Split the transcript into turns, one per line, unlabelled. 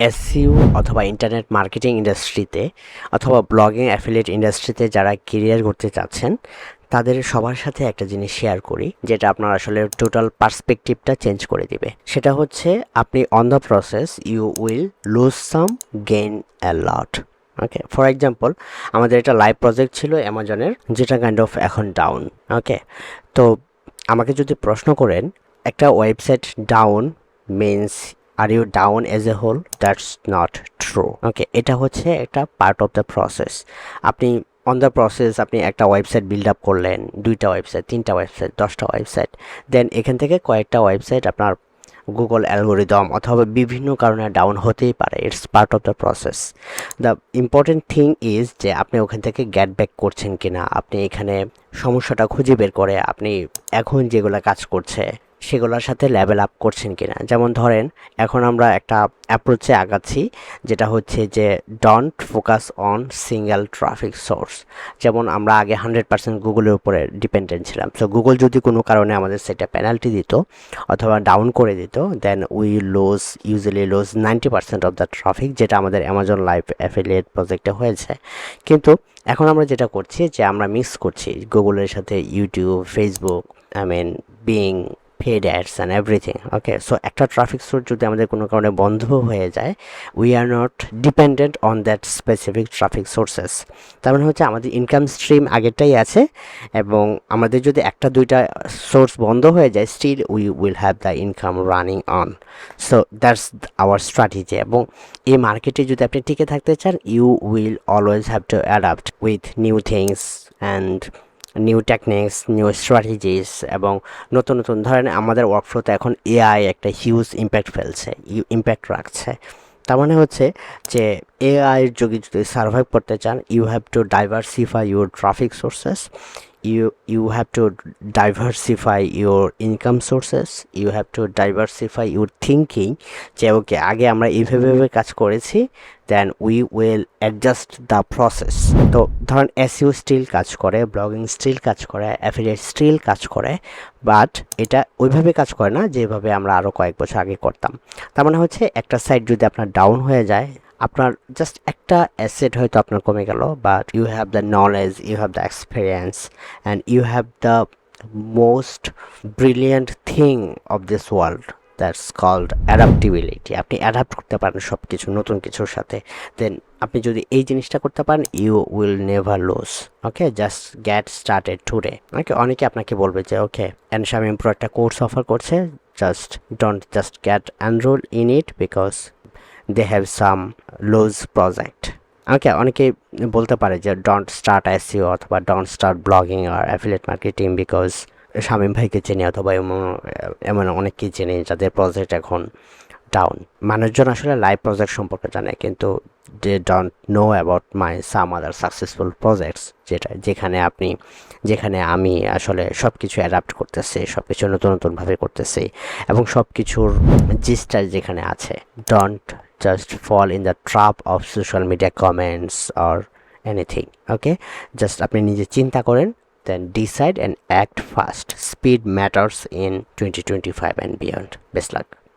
SEO অথবা internet marketing ইন্ডাস্ট্রিতে অথবা ব্লগিং অ্যাফিলিয়েট ইন্ডাস্ট্রিতে যারা কেরিয়ার করতে চাচ্ছেন তাদের সবার সাথে একটা জিনিস শেয়ার করি, যেটা আপনার আসলে টোটাল পার্সপেক্টিভটা চেঞ্জ করে দিবে। সেটা হচ্ছে আপনি on the process you will lose some, gain a lot. Okay, for example আমাদের এটা লাইভ প্রজেক্ট ছিল অ্যামাজনের, যেটা কাইন্ড অফ এখন ডাউন। ওকে, তো আমাকে যদি প্রশ্ন করেন একটা website down means are you down as a whole, that's not true. Okay, এটা হচ্ছে একটা পার্ট অফ দ্য প্রসেস। আপনি অন দ্য প্রসেস আপনি একটা ওয়েবসাইট বিল্ড আপ করলেন, 2টা ওয়েবসাইট, 3টা ওয়েবসাইট, 10টা ওয়েবসাইট, দেন এখান থেকে কয়েকটা ওয়েবসাইট আপনার গুগল অ্যালগোরিদম অথবা বিভিন্ন কারণে ডাউন হতেই পারে। It's part of the process. The important thing is যে আপনি ওখান থেকে গেট ব্যাক করছেন কিনা, আপনি এখানে সমস্যাটা খুঁজে বের করে আপনি এখন যেগুলো কাজ করছে সেগুলোর সাথে লেভেল আপ করছেন কিনা। যেমন ধরেন এখন আমরা একটা অ্যাপ্রোচে আগাচ্ছি, যেটা হচ্ছে যে don't focus on single traffic source. যেমন আমরা আগে 100% গুগলের উপরে ডিপেন্ডেন্ট ছিলাম, তো গুগল যদি কোনো কারণে আমাদের সেটা পেনাল্টি দিত অথবা ডাউন করে দিত, then we usually lose 90% of the traffic, যেটা আমাদের অ্যামাজন লাইভ অ্যাফিলিয়েট প্রজেক্টে হয়েছে। কিন্তু এখন আমরা যেটা করছি যে আমরা মিক্স করছি গুগলের সাথে YouTube, Facebook, Bing, paid ads and everything. Okay, so একটা ট্রাফিক সোর্স যদি আমাদের কোনো কারণে বন্ধ হয়ে যায়, we are not dependent on that specific traffic sources. তার মানে হচ্ছে আমাদের ইনকাম স্ট্রিম আগেরটাই আছে, এবং আমাদের যদি একটা দুইটা সোর্স বন্ধ হয়ে যায়, still we will have the income running on. So that's our strategy. এবং এই মার্কেটে যদি আপনি টিকে থাকতে চান, you will always have to adapt with new things and new techniques, new strategies. এবং নতুন নতুন ধরেন আমাদের ওয়ার্কফ্লোতে এখন এআই একটা হিউজ ইম্প্যাক্ট রাখছে। তার মানে হচ্ছে যে এআইয়ের যুগে যদি সার্ভাইভ করতে চান, you have to diversify your traffic sources, you have to diversify your income sources, you have to diversify your thinking, যে ওকে আগে আমরা এইভাবে কাজ করেছি, then we will adjust the process. তো ধরেন এসইও স্টিল কাজ করে, ব্লগিং স্টিল কাজ করে, অ্যাফিলিয়েট স্টিল কাজ করে, বাট এটা ওইভাবে কাজ করে না যেভাবে আমরা আরও কয়েক বছর আগে করতাম। তার মানে হচ্ছে একটা সাইট যদি আপনার ডাউন হয়ে যায়, আপনার জাস্ট একটা অ্যাসেট হয়তো আপনার কমে গেল, but you have the knowledge, you have the experience and you have the most brilliant thing of this world, that's called adaptability. আপনি অ্যাডাপ্ট করতে পারেন সব কিছু, নতুন কিছুর সাথে। দেন আপনি যদি এই জিনিসটা করতে পারেন, you will never lose. Okay, just get started today. Okay, অনেকে আপনাকে বলবে যে ওকে শামীম প্রো একটা কোর্স অফার করছে, don't get enroll in it because they have some lose project. Okay, অনেকে বলতে পারে যে ডোন্ট স্টার্ট এসইও অথবা ডোন্ট স্টার্ট ব্লগিং আর অ্যাফিলিয়েট মার্কেটিং বিকজ শামীম ভাইকে চিনি অথবা এমন অনেককেই চিনি যাদের প্রজেক্ট এখন ডাউন। মানুষজন আসলে লাইভ প্রজেক্ট সম্পর্কে জানে, কিন্তু they don't know about my some other successful projects, যেখানে আমি আসলে সব কিছু অ্যাডাপ্ট করতেছি, সব কিছু নতুনভাবে করতেছি, এবং সব কিছুর জিস্টার যেখানে আছে। Don't just fall in the trap of social media comments or anything. Okay, just আপনি নিজে চিন্তা করেন, then decide and act fast. Speed matters in 2025 and beyond. Best luck.